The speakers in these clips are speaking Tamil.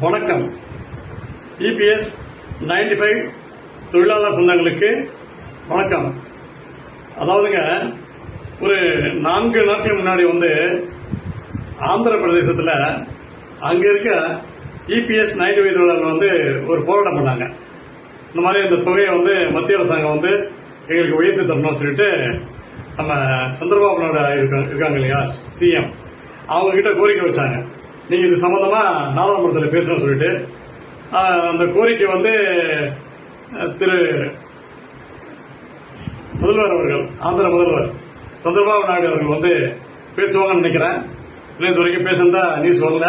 வணக்கம். இபிஎஸ் 95 தொழிலாளர் சொந்தங்களுக்கு வணக்கம். அதாவதுங்க, ஒரு 4 நாட்கள் முன்னாடி ஆந்திர பிரதேசத்தில் அங்க இருக்க இபிஎஸ் 95 தொழிலாளர்கள் ஒரு போராட்டம் பண்ணாங்க. இந்த மாதிரி இந்த தொகையை மத்திய அரசாங்கம் எங்களுக்கு உயர்த்தி தரணும்னு சொல்லிட்டு நம்ம சந்திரபாபு நாயுடு இருக்காங்க இல்லையா, சிஎம், அவங்க கிட்ட கோரிக்கை வச்சாங்க. நீங்க இது சம்பந்தமா நாடாளுமன்றத்தில் பேசணும்னு சொல்லிட்டு அந்த கோரிக்கை திரு முதல்வர் அவர்கள், ஆந்திர முதல்வர் சந்திரபாபு நாயுடு அவர்கள் பேசுவாங்கன்னு நினைக்கிறேன். இல்லை, இது வரைக்கும் பேசுனதா நியூஸ் வரல.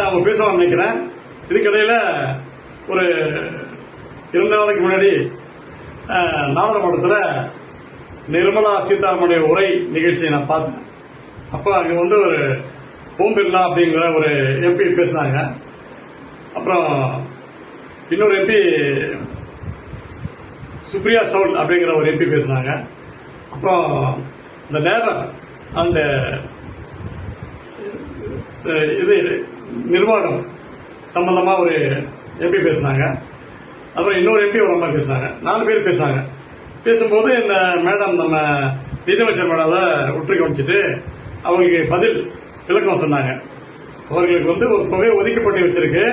அவங்க பேசுவாங்கன்னு நினைக்கிறேன். இதுக்கிடையில ஒரு 2 நாளைக்கு முன்னாடி நாடாளுமன்றத்தில் நிர்மலா சீதாராமனுடைய உரை நிகழ்ச்சியை நான் பார்த்தேன். அப்போ அங்கே ஒரு ஓம் பிர்லா அப்படிங்கிற ஒரு எம்பி பேசினாங்க. அப்புறம் இன்னொரு எம்பி சுப்ரியா சவுல் அப்படிங்கிற ஒரு எம்பி பேசினாங்க. அப்புறம் இந்த லேபர் அந்த இது நிர்வாகம் சம்பந்தமா ஒரு எம்பி பேசினாங்க. அப்புறம் இன்னொரு எம்பி ஒரு அம்மா பேசினாங்க. 4 பேர் பேசினாங்க. பேசும்போது இந்த மேடம், நம்ம நிதியமைச்சர் மேடம் அதை உற்று கவனிச்சுட்டு அவங்களுக்கு பதில் விளக்கம் சொன்னாங்க. அவர்களுக்கு ஒரு தொகை ஒதுக்கப்பட்டு வச்சிருக்கு.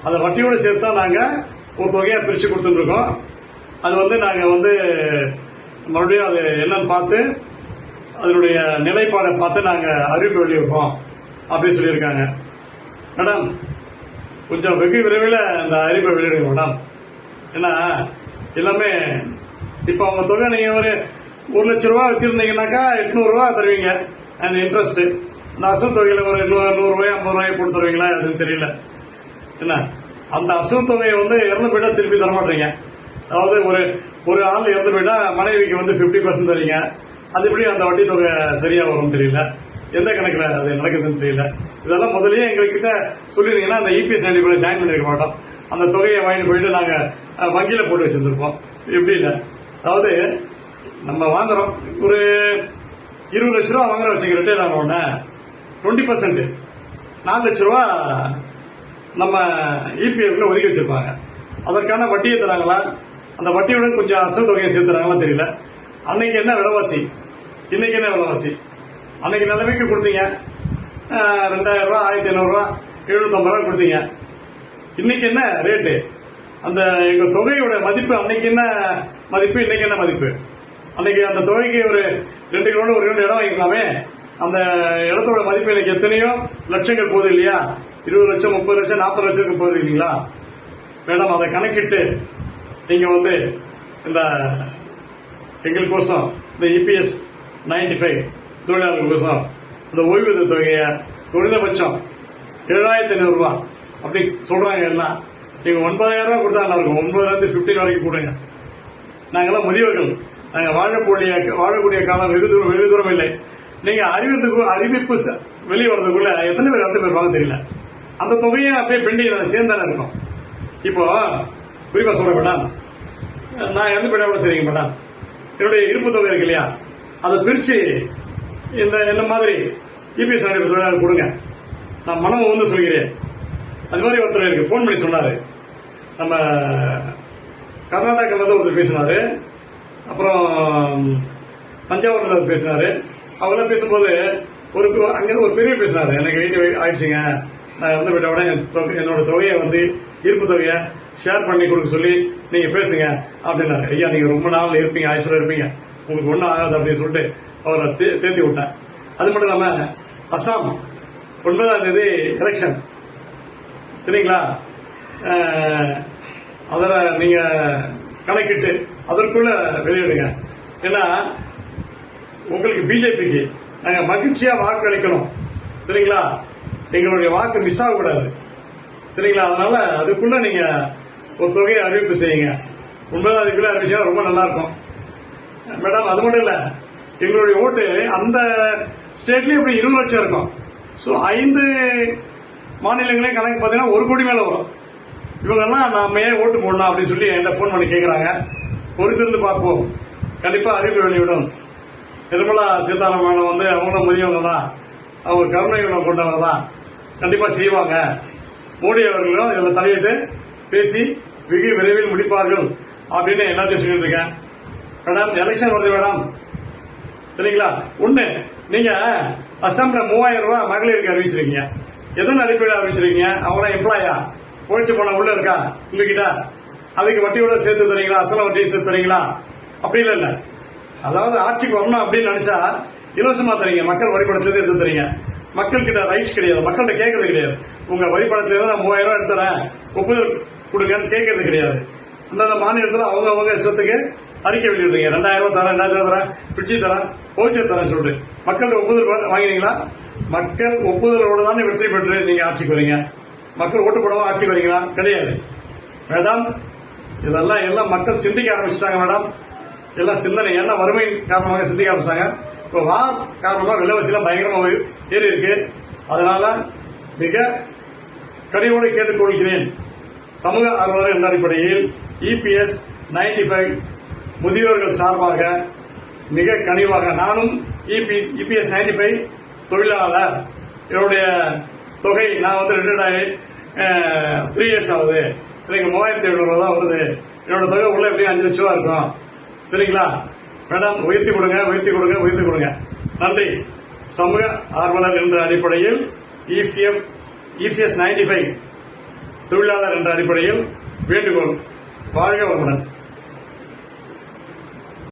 அதை வட்டியோடு சேர்த்து தான் நாங்கள் ஒரு தொகையை பிரித்து கொடுத்துருக்கோம். அது நாங்கள் மறுபடியும் அது என்னன்னு பார்த்து அதனுடைய நிலைப்பாடை பார்த்து நாங்கள் அறிவிப்பு வெளியிடுவோம் அப்படின்னு சொல்லியிருக்காங்க. மேடம், கொஞ்சம் வெகு விரைவில் இந்த அறிவிப்பை வெளியிடுங்க மேடம். ஏன்னா எல்லாமே இப்போ அவங்க தொகை நீங்கள் ஒரு 1 லட்ச ரூபா வச்சிருந்தீங்கன்னாக்கா 800 ரூபா தருவீங்க அந்த இன்ட்ரெஸ்ட். அந்த அசல் தொகையில ஒரு 100 ரூபாய் 50 ரூபாய் போட்டு தருவீங்களா அதுன்னு தெரியல. என்ன, அந்த அசல் தொகையை இறந்து போயிட்டா திருப்பி தரமாட்டீங்க. அதாவது ஒரு ஆள் இறந்து போயிட்டா மனைவிக்கு 50% தரீங்க. அது எப்படி அந்த வட்டி தொகை சரியா வரும்னு தெரியல. எந்த கணக்கில் அது நடக்குதுன்னு தெரியல. இதெல்லாம் முதலே எங்ககிட்ட சொல்லிருந்தீங்கன்னா அந்த இபிஎஸ் 95 ஜாயின் பண்ணிருக்க மாட்டோம். அந்த தொகையை வாங்கிட்டு போயிட்டு நாங்க வங்கியில போட்டு வச்சிருந்திருப்போம். எப்படி இல்லை, அதாவது நம்ம வாங்குறோம் ஒரு 20 லட்ச ரூபா வாங்குற வச்சுக்க, ரிட்டையர் ஆன உடனே 20% 4 லட்ச ரூபா நம்ம இபிஎஃப்ல ஒதுக்கி வச்சிருப்பாங்க. அதற்கான வட்டியை தராங்களா, அந்த வட்டியுடன் கொஞ்சம் அசல் தொகையை சேர்த்துறாங்களா தெரியல. அன்னைக்கு என்ன விலைவாசி, இன்னைக்கு என்ன விலைவாசி? அன்னைக்கு நிலைமைக்கு கொடுத்தீங்க 2000 ரூபா, 1500 ரூபா, 750 ரூபா கொடுத்தீங்க. இன்னைக்கு என்ன ரேட்டு? அந்த எங்க தொகையோட மதிப்பு அன்னைக்கு என்ன மதிப்பு, இன்னைக்கு என்ன மதிப்பு? அன்னைக்கு அந்த தொகைக்கு ஒரு 2 கிலோ ஒரு இடம் வாங்கிக்கலாமே. அந்த இடத்தோட மதிப்பு இன்னைக்கு எத்தனையோ லட்சங்கள் போகுது இல்லையா? 20 லட்சம், 30 லட்சம், 40 லட்சத்துக்கு போகுது இல்லைங்களா மேடம்? அதை கணக்கிட்டு நீங்க இந்த எங்களுக்கோசம் இந்த இபிஎஸ் 95 தொழிலாளர்களுக்கோசம் இந்த ஓய்வூதிய தொகையை குறைந்தபட்சம் 7500 ரூபாய் அப்படி சொல்றாங்க. எல்லாம் நீங்க 9000 ரூபாய் கொடுத்தா நல்லா இருக்கும். 9 to 15 வரைக்கும் கொடுங்க. நாங்கெல்லாம் முதியவர்கள், நாங்க வாழக்கூடிய காலம் வெகு தூரம் இல்லை. நீங்க அறிவிப்பு வெளியே வர்றதுக்குள்ள எத்தனை பேர் இறந்து போயிருப்பாங்க தெரியல. அந்த தொகையை அப்படியே பெண்டிங் சேர்ந்தானே இருக்கும். இப்போ குறிப்பா சொல்றேன் மேடம், நான் இறந்து போயிட்டா சரிங்க மேடம், என்னுடைய இருப்பு தொகை இருக்கு இல்லையா, அதை பிரிச்சு என்ன மாதிரி இபிஎஸ் 95 தொழிலாளர் கொடுங்க. நான் மனம் சொல்கிறேன். அது மாதிரி ஒருத்தர் எனக்கு போன் பண்ணி சொன்னாரு. நம்ம கர்நாடகாவில் ஒருத்தர் பேசினாரு, அப்புறம் தஞ்சாவூர்ல பேசினாரு. அவங்களாம் பேசும்போது அங்க ஒரு பெரிய பேசினாரு, எனக்கு 80 ஆயிடுச்சுங்க, நான் இறந்து போயிட்ட உடனே என்னோட தொகையை இருப்பு தொகையை ஷேர் பண்ணி கொடுக்க சொல்லி நீங்க பேசுங்க அப்படின்னாரு. ஐயா, நீங்க ரொம்ப நாள் இருப்பீங்க, ஆயுஷோட இருப்பீங்க, உங்களுக்கு ஒன்றும் ஆகாது அப்படின்னு சொல்லிட்டு அவரை தேர்த்தி விட்டேன். அது மட்டும் இல்லாம அசாம் 9ஆம் தேதி எலெக்ஷன், சரிங்களா? அதில் நீங்க கணக்கிட்டு அதற்குள்ள வெளியிடுங்க. ஏன்னா உங்களுக்கு பிஜேபிக்கு நாங்க மகிழ்ச்சியா வாக்கு அளிக்கணும், சரிங்களா? எங்களுடைய வாக்கு மிஸ் ஆகக்கூடாது, சரிங்களா? அதனால அதுக்குள்ள நீங்க ஒரு தொகையை அறிவிப்பு செய்யுங்க. 9ஆம் தேதிக்குள்ள அறிவிச்சா ரொம்ப நல்லா இருக்கும் மேடம். அது மட்டும் இல்ல, எங்களுடைய ஓட்டு அந்த ஸ்டேட்லயும் இப்படி 20 லட்சம் இருக்கும். ஸோ 5 மாநிலங்களையும் கணக்கு பார்த்தீங்கன்னா 1 கோடி மேல வரும். இவங்கெல்லாம் நாம ஏன் ஓட்டு போடணும் அப்படின்னு சொல்லி என்கிட்ட போன் பண்ணி கேட்கறாங்க. பொறுத்திருந்து பார்ப்போம். கண்டிப்பா அறிவிப்பு வெளியிடும். நிர்மலா சீதாராமன் அவங்களும் முதியவங்க தான், அவங்க கருணை குணம் கொண்டவங்க தான், கண்டிப்பா செய்வாங்க. மோடி அவர்களும் இதில் தலையிட்டு பேசி வெகு விரைவில் முடிப்பார்கள் அப்படின்னு எல்லாத்தையும் சொல்லிட்டு இருக்கேன். மேடம், எலெக்ஷன் வருது மேடம், சரிங்களா? ஒண்ணு, நீங்க அசாம்ல 3000 ரூபாய் மகளிருக்கு அறிவிச்சிருக்கீங்க. எதன் அடிப்படையில் அறிவிச்சிருக்கீங்க? அவங்கள எம்ப்ளாயா போயிடுச்சு போன உள்ள இருக்கா உங்ககிட்ட? அதுக்கு வட்டியோட சேர்த்து தரீங்களா? அசல வட்டியை சேர்த்து தரீங்களா? அப்படி இல்ல. அதாவது ஆட்சிக்கு வரணும் அப்படின்னு நினைச்சா இலவசமா தரீங்க, மக்கள் வரிப்பணத்திலிருந்து எடுத்து தரீங்க. மக்கள் கிட்ட ரைட்ஸ் கிடையாது, மக்கள்கிட்ட கேட்கறது கிடையாது. உங்க வரிப்பணத்திலிருந்து நான் 3000 ரூபாய் எடுத்துறேன், ஒப்புதல் கொடுங்கன்னு கேட்கறது கிடையாது. அந்தந்த மாநிலத்தில் அவங்க இஷ்டத்துக்கு அறிக்கை வெளியிடுறீங்க. 2000 ரூபாய் தரேன், 2000 தரேன், ஃபிரிட்ஜி தரேன், பவுச்சர் தரேன் சொல்லிட்டு மக்கள்கிட்ட ஒப்புதல் வாங்கினீங்களா? மக்கள் ஒப்புதலோடு தானே வெற்றி பெற்று நீங்க ஆட்சிக்கு வரீங்க. மக்கள் ஓட்டு போடாம ஆட்சிக்கு வரீங்களா? கிடையாது மேடம். இதெல்லாம் எல்லாம் மக்கள் சிந்திக்க ஆரம்பிச்சிட்டாங்க மேடம். எல்லாம் சிந்தனை, எல்லாம் வறுமை காரணமாக சிந்திக்க ஆரம்பிச்சாங்க. இப்போ வார் காரணமா விலைவாசிலாம் பயங்கரமாக ஏறி இருக்கு. அதனால மிக கனிவோடு கேட்டுக்கொள்கிறேன், சமூக ஆர்வலர் என்ற அடிப்படையில் EPS 95 முதியோர்கள் சார்பாக மிக கனிவாக, நானும் EPS 95 தொழிலாளர், என்னுடைய தொகை நான் வந்து ரிட்டையர்ட் ஆகி 3 இயர்ஸ் ஆகுது, எனக்கு 3700 ரூபா தான் வருது. என்னோட தொகை உள்ள எப்படியும் 5 லட்சம் ரூபா இருக்கும், சரிங்களா? மேடம், உயர்த்தி கொடுங்க, உயர்த்தி கொடுங்க, உயர்த்தி கொடுங்க. நன்றி. சமூக ஆர்வலர் என்ற அடிப்படையில் EPS 95 தொழிலாளர் என்ற அடிப்படையில் வேண்டுகோள். வாழ்க வளமுடன்.